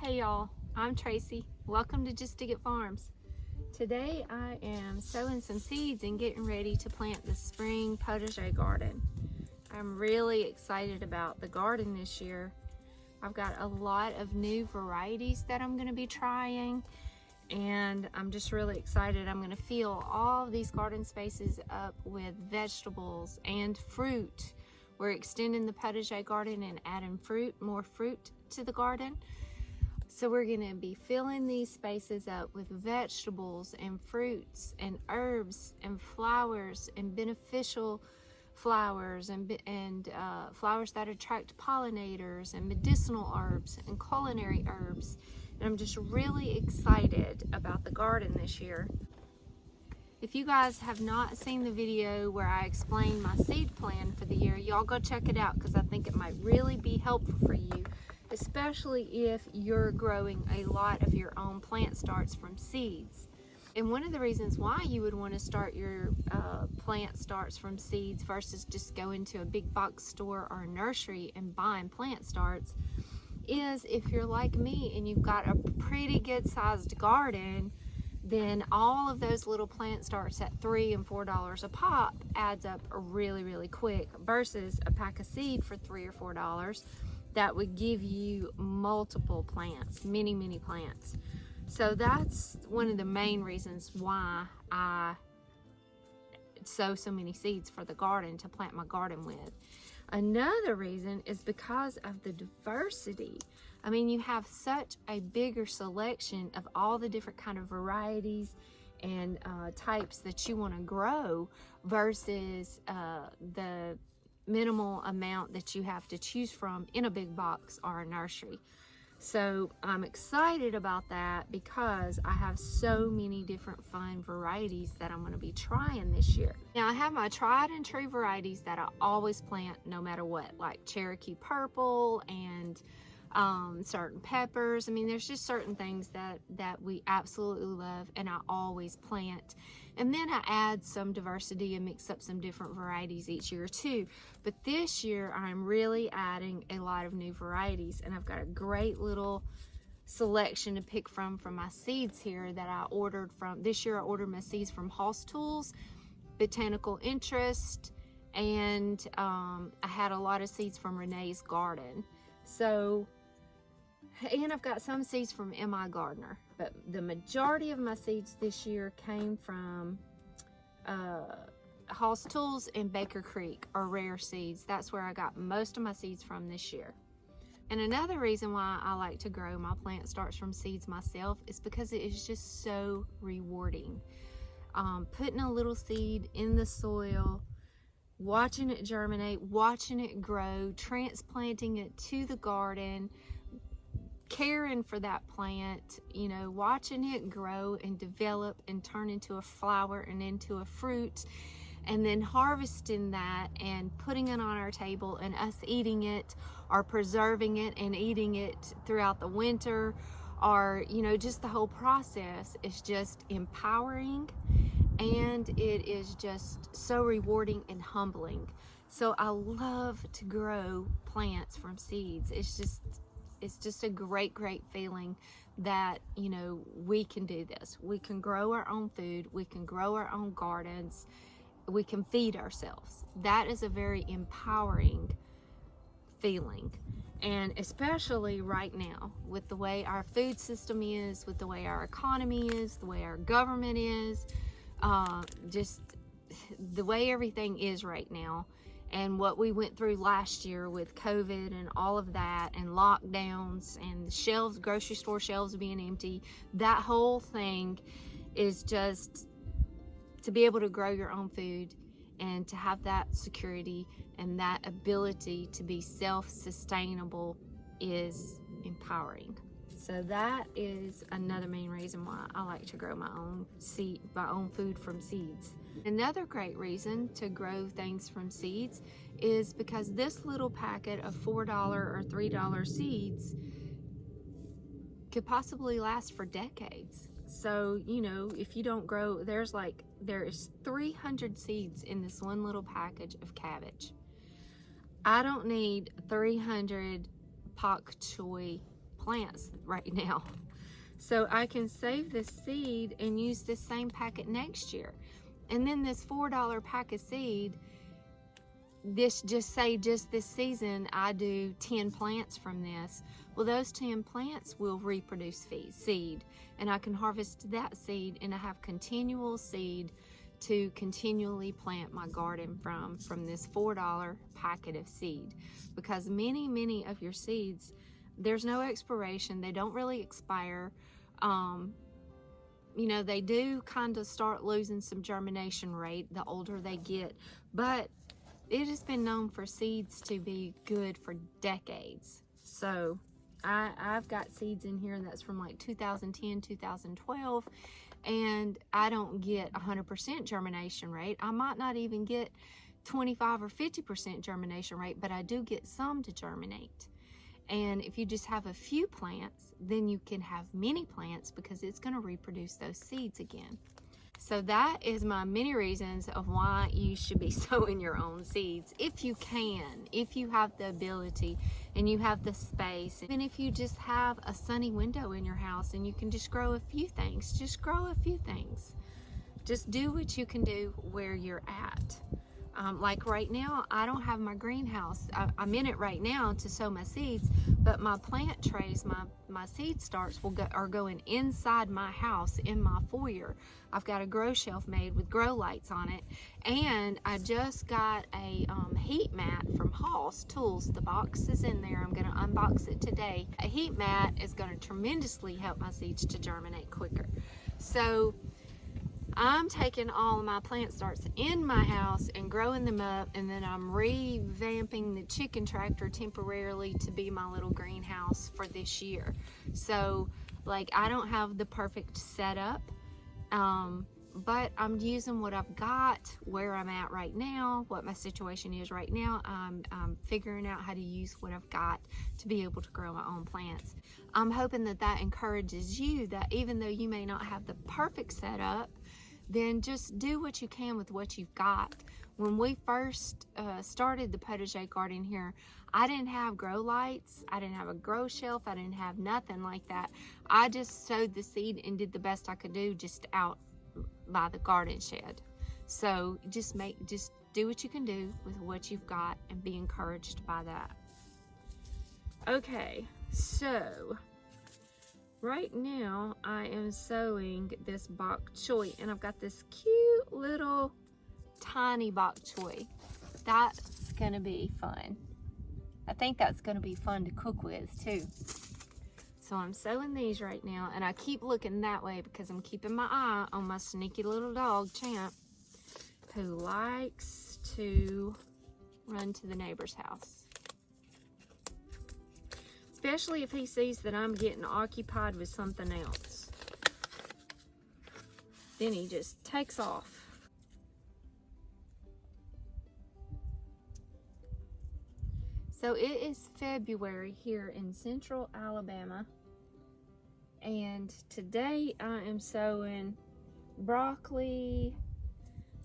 Hey y'all, I'm Tracy. Welcome to Just Dig It Farms. Today I am sowing some seeds and getting ready to plant the spring potager garden. I'm really excited about the garden this year. I've got a lot of new varieties that I'm going to be trying, and I'm just really excited. I'm going to fill all of these garden spaces up with vegetables and fruit. We're extending the potager garden and adding more fruit to the garden. So we're going to be filling these spaces up with vegetables and fruits and herbs and flowers and beneficial flowers and flowers that attract pollinators and medicinal herbs and culinary herbs. And I'm just really excited about the garden this year. If you guys have not seen the video where I explain my seed plan for the year, y'all go check it out because I think it might really be helpful for you, especially if you're growing a lot of your own plant starts from seeds. And one of the reasons why you would want to start your plant starts from seeds versus just going to a big box store or a nursery and buying plant starts is if you're like me and you've got a pretty good sized garden, then all of those little plant starts at $3 and $4 a pop adds up really quick versus a pack of seed for $3 or $4 that would give you multiple plants, many plants. So that's one of the main reasons why I sow so many seeds for the garden to plant my garden with. Another reason is because of the diversity. I mean, you have such a bigger selection of all the different kind of varieties and types that you want to grow versus the minimal amount that you have to choose from in a big box or a nursery. So I'm excited about that because I have so many different fun varieties that I'm going to be trying this year. Now I have my tried and true varieties that I always plant no matter what, like Cherokee Purple and certain peppers. I mean, there's just certain things that we absolutely love and I always plant. And then I add some diversity and mix up some different varieties each year too. But this year I'm really adding a lot of new varieties, and I've got a great little selection to pick from my seeds here that I ordered from. This year I ordered my seeds from Hess Tools, Botanical Interest, and I had a lot of seeds from Renee's Garden. So, and I've got some seeds from M.I. Gardner, but the majority of my seeds this year came from Hess Tools and Baker Creek, or rare seeds. That's where I got most of my seeds from this year. And another reason why I like to grow my plant starts from seeds myself is because it is just so rewarding. Putting a little seed in the soil, watching it germinate, watching it grow, transplanting it to the garden, caring for that plant, you know, watching it grow and develop and turn into a flower and into a fruit, and then harvesting that and putting it on our table and us eating it or preserving it and eating it throughout the winter, or, you know, just the whole process is just empowering, and it is just so rewarding and humbling. So I love to grow plants from seeds. It's just a great feeling that, you know, we can do this. We can grow our own food. We can grow our own gardens. We can feed ourselves. That is a very empowering feeling. And especially right now, with the way our food system is, with the way our economy is, the way our government is, just the way everything is right now, and what we went through last year with COVID and all of that, and lockdowns and the shelves, grocery store shelves being empty, that whole thing is just to be able to grow your own food and to have that security and that ability to be self-sustainable is empowering. So that is another main reason why I like to grow my own food from seeds. Another great reason to grow things from seeds is because this little packet of $4 or $3 seeds could possibly last for decades. So, you know, if you don't grow, there is 300 seeds in this one little package of cabbage. I don't need 300 Bok Choy plants right now. So I can save this seed and use this same packet next year. And then this $4 pack of seed, this just this season I do 10 plants from this. Well, those 10 plants will reproduce seed, and I can harvest that seed, and I have continual seed to continually plant my garden from this $4 packet of seed. Because many of your seeds, there's no expiration, they don't really expire. You know, they do kind of start losing some germination rate the older they get, but it has been known for seeds to be good for decades. So I've got seeds in here that's from like 2010, 2012, and I don't get 100% germination rate. I might not even get 25 or 50% germination rate, but I do get some to germinate. And if you just have a few plants, then you can have many plants because it's going to reproduce those seeds again. So that is my many reasons of why you should be sowing your own seeds if you can, if you have the ability and you have the space. Even if you just have a sunny window in your house and you can just grow a few things, just grow a few things. Just do what you can do where you're at. Like right now, I don't have my greenhouse. I'm in it right now to sow my seeds, but my plant trays, my seed starts are going inside my house in my foyer. I've got a grow shelf made with grow lights on it, and I just got a heat mat from Hess Tools. The box is in there. I'm going to unbox it today. A heat mat is going to tremendously help my seeds to germinate quicker. So I'm taking all of my plant starts in my house and growing them up, and then I'm revamping the chicken tractor temporarily to be my little greenhouse for this year. So like, I don't have the perfect setup, but I'm using what I've got where I'm at right now, what my situation is right now. I'm figuring out how to use what I've got to be able to grow my own plants. I'm hoping that that encourages you, that even though you may not have the perfect setup, then just do what you can with what you've got. When we first started the potager garden here, I didn't have grow lights, I didn't have a grow shelf, I didn't have nothing like that. I just sowed the seed and did the best I could do just out by the garden shed. So just do what you can do with what you've got and be encouraged by that. Okay, so right now I am sowing this Bok Choy, and I've got this cute little tiny Bok Choy. That's gonna be fun. I think that's gonna be fun to cook with too. So I'm sowing these right now, and I keep looking that way because I'm keeping my eye on my sneaky little dog, Champ, who likes to run to the neighbor's house. Especially if he sees that I'm getting occupied with something else. Then he just takes off. So it is February here in central Alabama, and today I am sowing broccoli,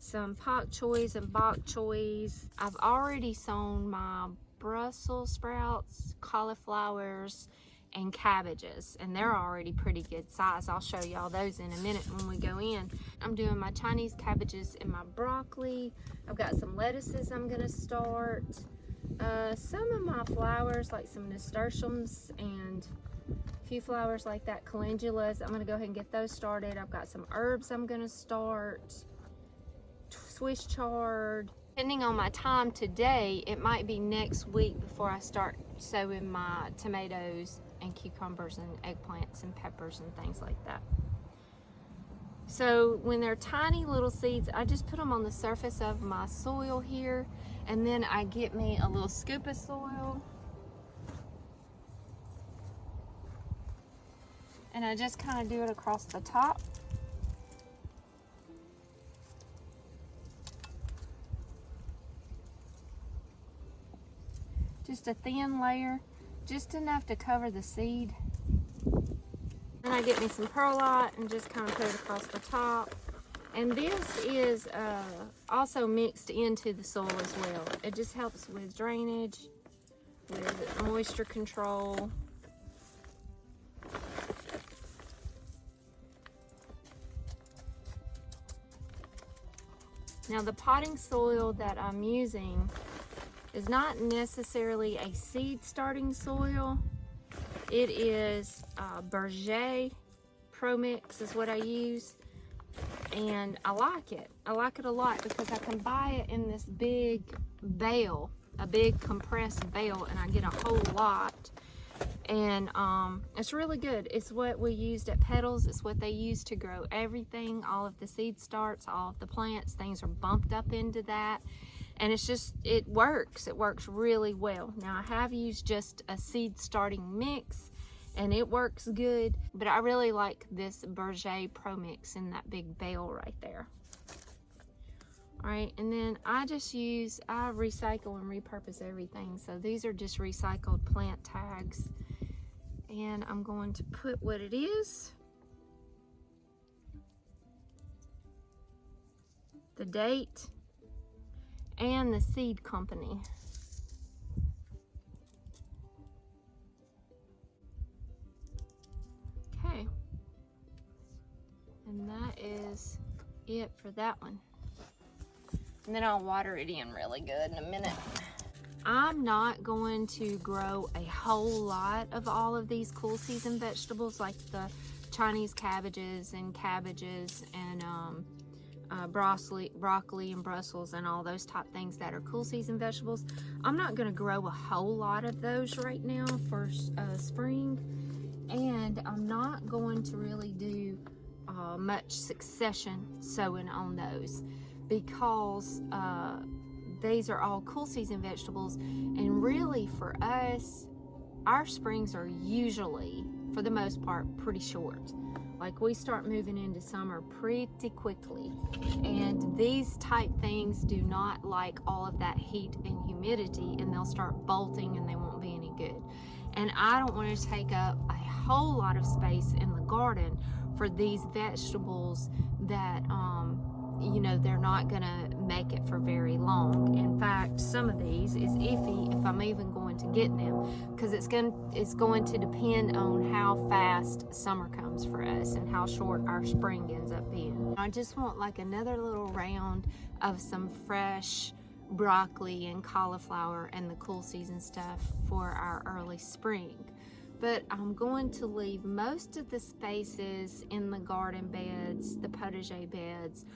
some pak choys and bok choys. I've already sown my Brussels sprouts, cauliflowers, and cabbages, and they're already pretty good size. I'll show y'all those in a minute when we go in. I'm doing my Chinese cabbages and my broccoli. I've got some lettuces I'm gonna start. Some of my flowers, like some nasturtiums and a few flowers like that, calendulas, I'm gonna go ahead and get those started. I've got some herbs I'm gonna start, Swiss chard. Depending on my time today, it might be next week before I start sowing my tomatoes and cucumbers and eggplants and peppers and things like that. So when they're tiny little seeds, I just put them on the surface of my soil here, and then I get me a little scoop of soil, and I just kind of do it across the top. Just a thin layer, just enough to cover the seed. Then I get me some perlite and just kind of put it across the top. And this is also mixed into the soil as well. It just helps with drainage, with moisture control. Now the potting soil that I'm using is not necessarily a seed starting soil. It is Berger Pro Mix is what I use, and I like it. I like it a lot because I can buy it in this big bale, a big compressed bale, and I get a whole lot. And it's really good. It's what we used at Petals. It's what they use to grow everything. All of the seed starts, all of the plants, things are bumped up into that. And it's just, it works. It works really well. Now I have used just a seed starting mix and it works good, but I really like this Berger Pro Mix in that big bale right there. All right, and then I recycle and repurpose everything. So these are just recycled plant tags. And I'm going to put what it is, the date, and the seed company. Okay, and that is it for that one. And then I'll water it in really good in a minute. I'm not going to grow a whole lot of all of these cool season vegetables like the Chinese cabbages and broccoli and Brussels and all those type things that are cool season vegetables. I'm not going to grow a whole lot of those right now for spring, and I'm not going to really do much succession sowing on those because these are all cool season vegetables, and really for us, our springs are usually, for the most part, pretty short. Like we start moving into summer pretty quickly, and these type things do not like all of that heat and humidity, and they'll start bolting and they won't be any good. And I don't want to take up a whole lot of space in the garden for these vegetables that you know, they're not gonna make it for very long. In fact, some of these is iffy if I'm even going to get them, because it's going to depend on how fast summer comes for us and how short our spring ends up being. I just want like another little round of some fresh broccoli and cauliflower and the cool season stuff for our early spring. But I'm going to leave most of the spaces in the garden beds, the potager beds,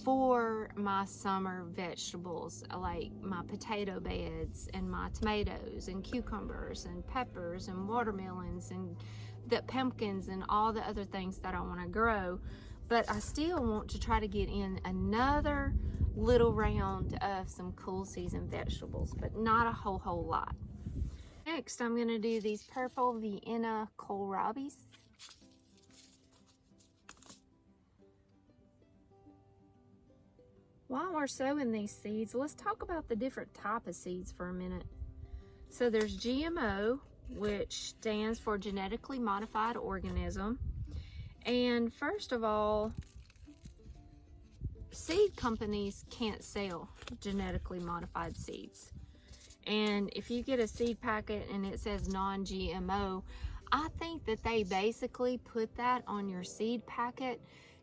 for my summer vegetables, like my potato beds and my tomatoes and cucumbers and peppers and watermelons and the pumpkins and all the other things that I want to grow. But I still want to try to get in another little round of some cool season vegetables, but not a whole lot. Next, I'm going to do these purple Vienna kohlrabis. While we're sowing these seeds, let's talk about the different type of seeds for a minute. So there's GMO, which stands for genetically modified organism. And first of all, seed companies can't sell genetically modified seeds. And if you get a seed packet and it says non-GMO, I think that they basically put that on your seed packet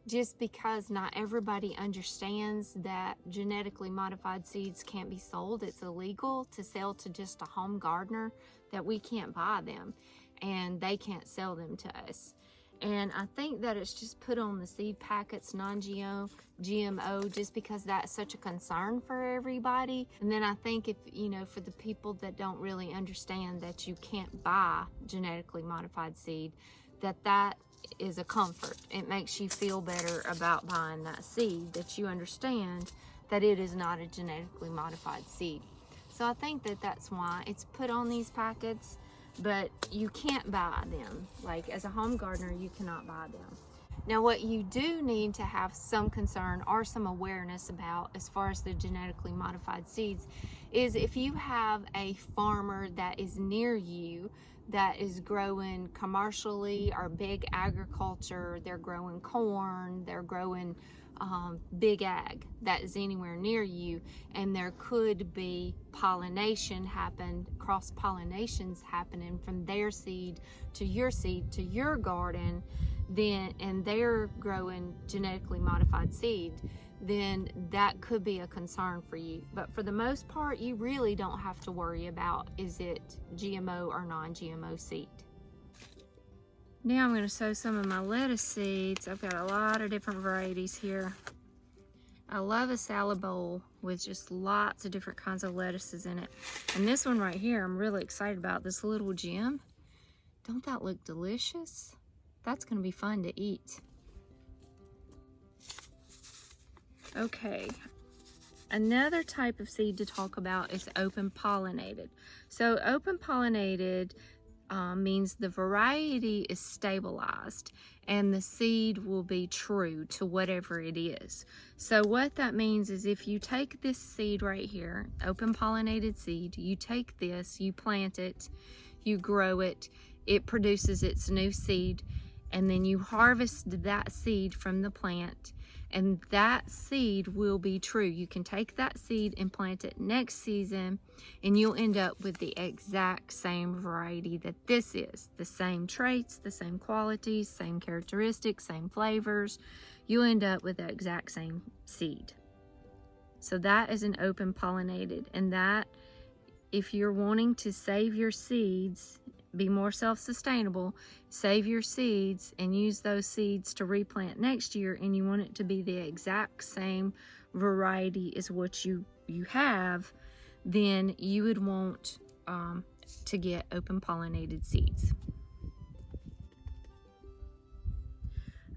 just because not everybody understands that genetically modified seeds can't be sold. It's illegal to sell to just a home gardener, that we can't buy them and they can't sell them to us. And I think that it's just put on the seed packets non-GMO just because that's such a concern for everybody. And then I think if, you know, for the people that don't really understand that you can't buy genetically modified seed, that is a comfort. It makes you feel better about buying that seed, that you understand that it is not a genetically modified seed. So I think that that's why it's put on these packets, but you can't buy them. Like as a home gardener, you cannot buy them. Now what you do need to have some concern or some awareness about as far as the genetically modified seeds is if you have a farmer that is near you that is growing commercially or big agriculture, they're growing corn, they're growing big ag that is anywhere near you, and there could be cross-pollinations happening from their seed to your garden, then, and they're growing genetically modified seed, then that could be a concern for you. But for the most part, you really don't have to worry about, is it GMO or non-GMO seed. Now I'm going to sow some of my lettuce seeds. I've got a lot of different varieties here. I love a salad bowl with just lots of different kinds of lettuces in it. And this one right here, I'm really excited about, this little gem. Don't that look delicious? That's going to be fun to eat. Okay, another type of seed to talk about is open pollinated. So open pollinated means the variety is stabilized and the seed will be true to whatever it is. So what that means is if you take this seed right here, open pollinated seed, you take this, you plant it, you grow it, it produces its new seed, and then you harvest that seed from the plant, and that seed will be true. You can take that seed and plant it next season, and you'll end up with the exact same variety that this is. The same traits, the same qualities, same characteristics, same flavors. You'll end up with the exact same seed. So that is an open pollinated, and that, if you're wanting to save your seeds, be more self-sustainable, save your seeds and use those seeds to replant next year, and you want it to be the exact same variety as what you have, then you would want to get open pollinated seeds.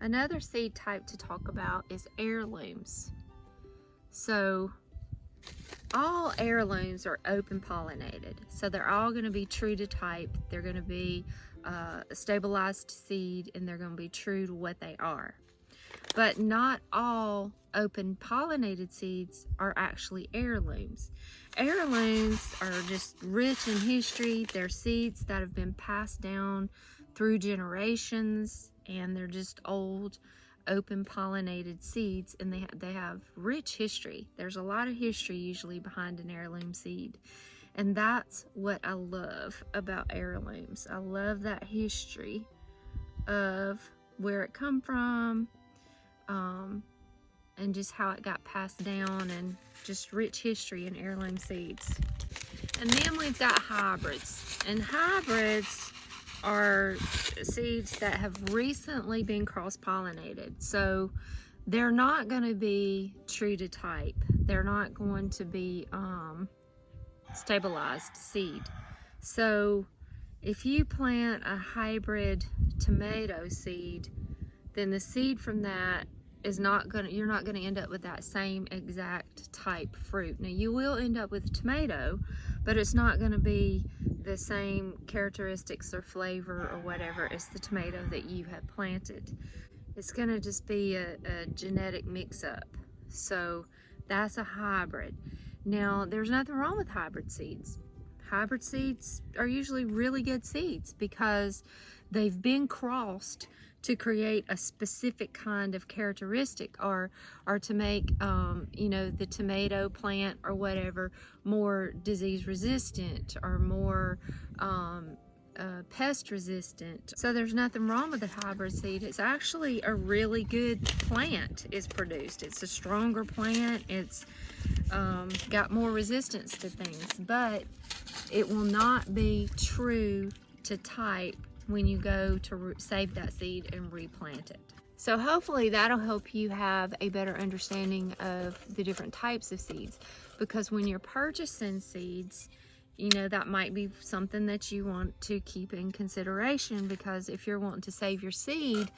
Another seed type to talk about is heirlooms. So all heirlooms are open pollinated, so they're all going to be true to type. They're going to be a stabilized seed, and they're going to be true to what they are. But not all open pollinated seeds are actually heirlooms. Heirlooms are just rich in history. They're seeds that have been passed down through generations, and they're just old open pollinated seeds, and they have rich history. There's a lot of history usually behind an heirloom seed, and that's what I love about heirlooms. I love that history of where it come from, and just how it got passed down, and just rich history in heirloom seeds. And then we've got hybrids, and hybrids are seeds that have recently been cross-pollinated. So they're not going to be true to type. They're not going to be stabilized seed. So if you plant a hybrid tomato seed, then the seed from that is you're not going to end up with that same exact type fruit. Now you will end up with tomato, but it's not going to be the same characteristics or flavor or whatever as the tomato that you have planted. It's going to just be a genetic mix-up. So that's a hybrid. Now there's nothing wrong with hybrid seeds. Hybrid seeds are usually really good seeds because they've been crossed to create a specific kind of characteristic, or to make the tomato plant or whatever more disease resistant, or more pest resistant. So there's nothing wrong with the hybrid seed. It's actually a really good plant is produced. It's a stronger plant. It's got more resistance to things, but it will not be true to type when you go to save that seed and replant it. So hopefully that'll help you have a better understanding of the different types of seeds, because when you're purchasing seeds, that might be something that you want to keep in consideration, because if you're wanting to save your seed,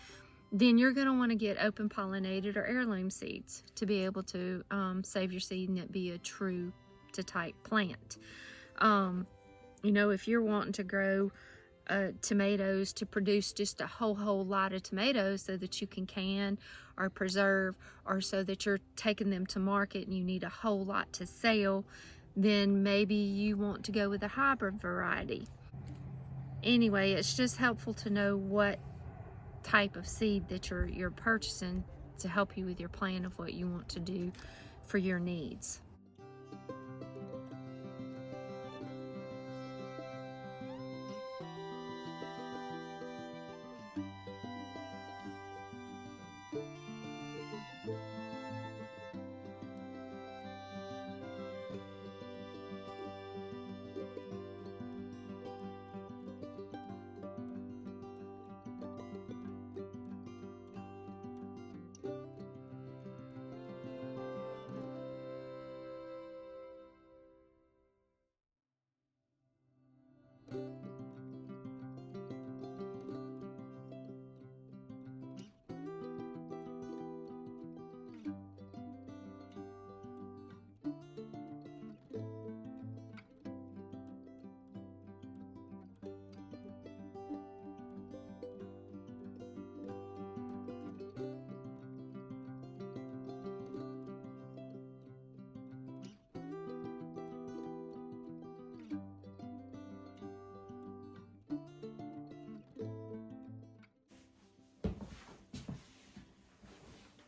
then you're going to want to get open pollinated or heirloom seeds to be able to save your seed and it be a true to type plant. If you're wanting to grow tomatoes to produce just a whole lot of tomatoes so that you can or preserve, or so that you're taking them to market and you need a whole lot to sell, then maybe you want to go with a hybrid variety. Anyway, it's just helpful to know what type of seed that you're purchasing to help you with your plan of what you want to do for your needs.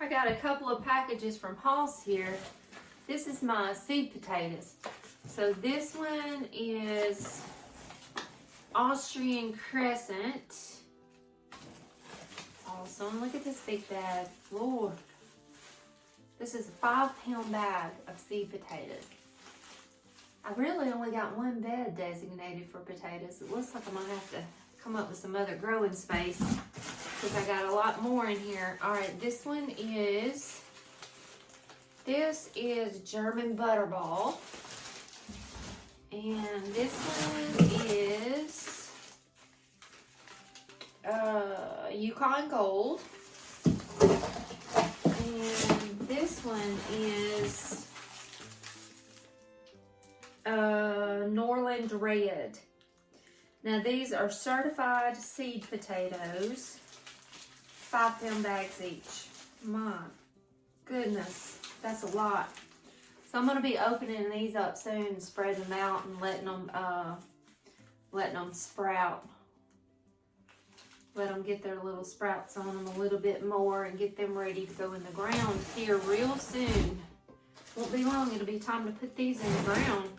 I got a couple of packages from Hess here. This is my seed potatoes. So this one is Austrian Crescent. Awesome. Look at this big bag. Lord. This is a 5-pound bag of seed potatoes. I really only got one bed designated for potatoes. It looks like I might have to come up with some other growing space because I got a lot more in here. All right, this is German Butterball. And this one is Yukon Gold. And this one is Norland Red. Now these are certified seed potatoes, 5-pound bags each. My goodness, that's a lot. So I'm going to be opening these up soon and spreading them out and letting them sprout. Let them get their little sprouts on them a little bit more and get them ready to go in the ground here real soon. Won't be long, it'll be time to put these in the ground.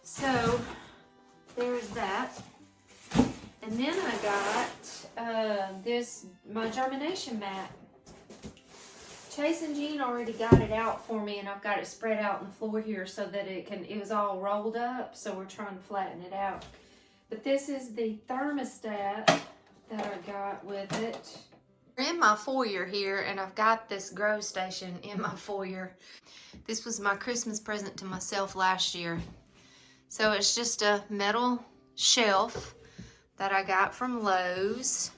So there's that. And then I got my germination mat. Chase and Jean already got it out for me, and I've got it spread out on the floor here so that it was all rolled up, so we're trying to flatten it out. But this is the thermostat that I got with it. We're in my foyer here, and I've got this grow station in my foyer. This was my Christmas present to myself last year. So it's just a metal shelf that I got from Lowe's.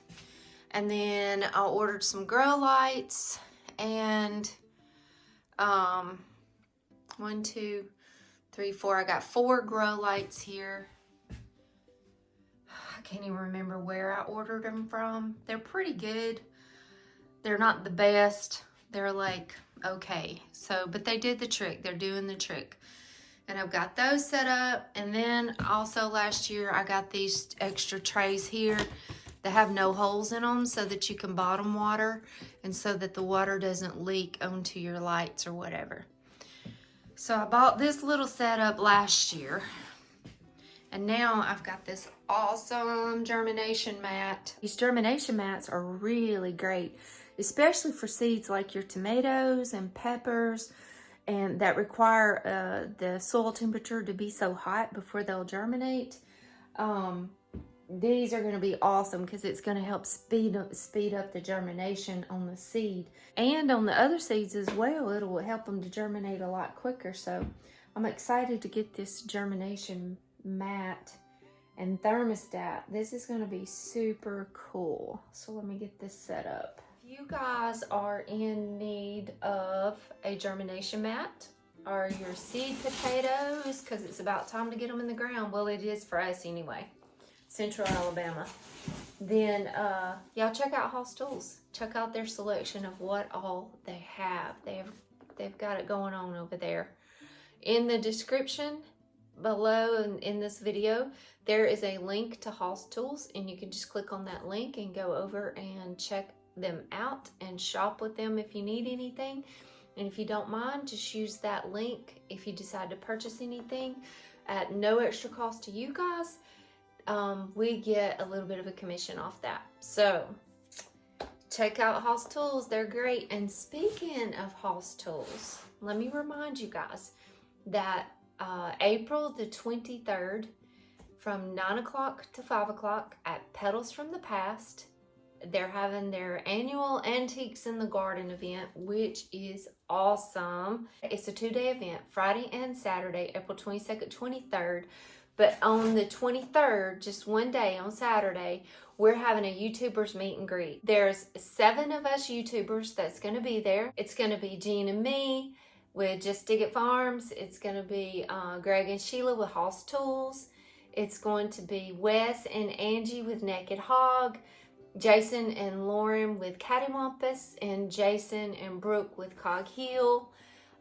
And then I ordered some grow lights and 1, 2, 3, 4. I got 4 grow lights here. I can't even remember where I ordered them from. They're pretty good. They're not the best. They're like, okay. So, but they did the trick. They're doing the trick. And I've got those set up. And then also last year, I got these extra trays here that have no holes in them so that you can bottom water and so that the water doesn't leak onto your lights or whatever. So I bought this little setup last year. And now I've got this awesome germination mat. These germination mats are really great, especially for seeds like your tomatoes and peppers, and that require the soil temperature to be so hot before they'll germinate. These are going to be awesome because it's going to help speed up the germination on the seed. And on the other seeds as well, it will help them to germinate a lot quicker. So I'm excited to get this germination mat and thermostat. This is going to be super cool. So let me get this set up. If you guys are in need of a germination mat or your seed potatoes, because it's about time to get them in the ground, well, it is for us anyway, Central Alabama, then y'all check out Hess Tools. Check out their selection of what all they have. They've got it going on over there. In the description below in this video, there is a link to Hess Tools, and you can just click on that link and go over and check them out and shop with them if you need anything. And if you don't mind, just use that link if you decide to purchase anything at no extra cost to you guys. We get a little bit of a commission off that. So check out Hess Tools. They're great. And speaking of Hess Tools, let me remind you guys that April the 23rd from 9 o'clock to 5 o'clock at Petals from the Past, they're having their annual Antiques in the Garden event, which is awesome. It's a 2-day event, Friday and Saturday, April 22nd, 23rd. But on the 23rd, just one day on Saturday, we're having a YouTubers meet and greet. There's 7 of us YouTubers that's going to be there. It's going to be Jean and me with Just Dig It Farms. It's going to be Greg and Sheila with Hess Tools. It's going to be Wes and Angie with Naked Hog, Jason and Lauren with Cattywampus, and Jason and Brooke with Cog Hill,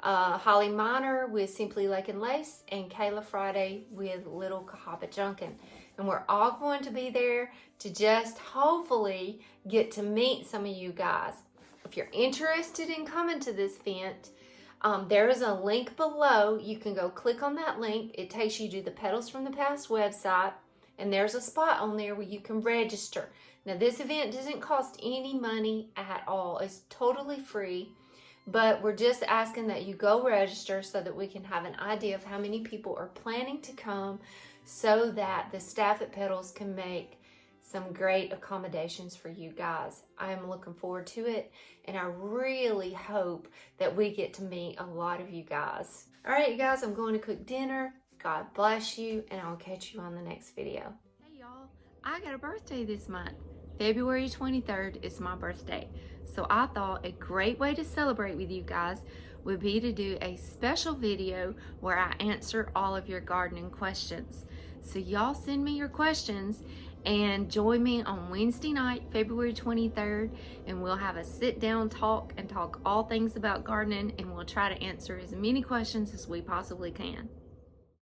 Holly Miner with Simply Lake and Lace, and Kayla Friday with Little Cahaba Junkin. And we're all going to be there to just hopefully get to meet some of you guys. if you're interested in coming to this event, there is a link below. You can go click on that link. It takes you to the Petals from the Past website, and there's a spot on there where you can register. Now, this event doesn't cost any money at all. It's totally free, but we're just asking that you go register so that we can have an idea of how many people are planning to come, so that the staff at Petals can make some great accommodations for you guys. I am looking forward to it, and I really hope that we get to meet a lot of you guys. All right, you guys, I'm going to cook dinner. God bless you, and I'll catch you on the next video. Hey y'all, I got a birthday this month. February 23rd is my birthday. So I thought a great way to celebrate with you guys would be to do a special video where I answer all of your gardening questions. So y'all send me your questions and join me on Wednesday night, February 23rd, and we'll have a sit down talk and talk all things about gardening, and we'll try to answer as many questions as we possibly can.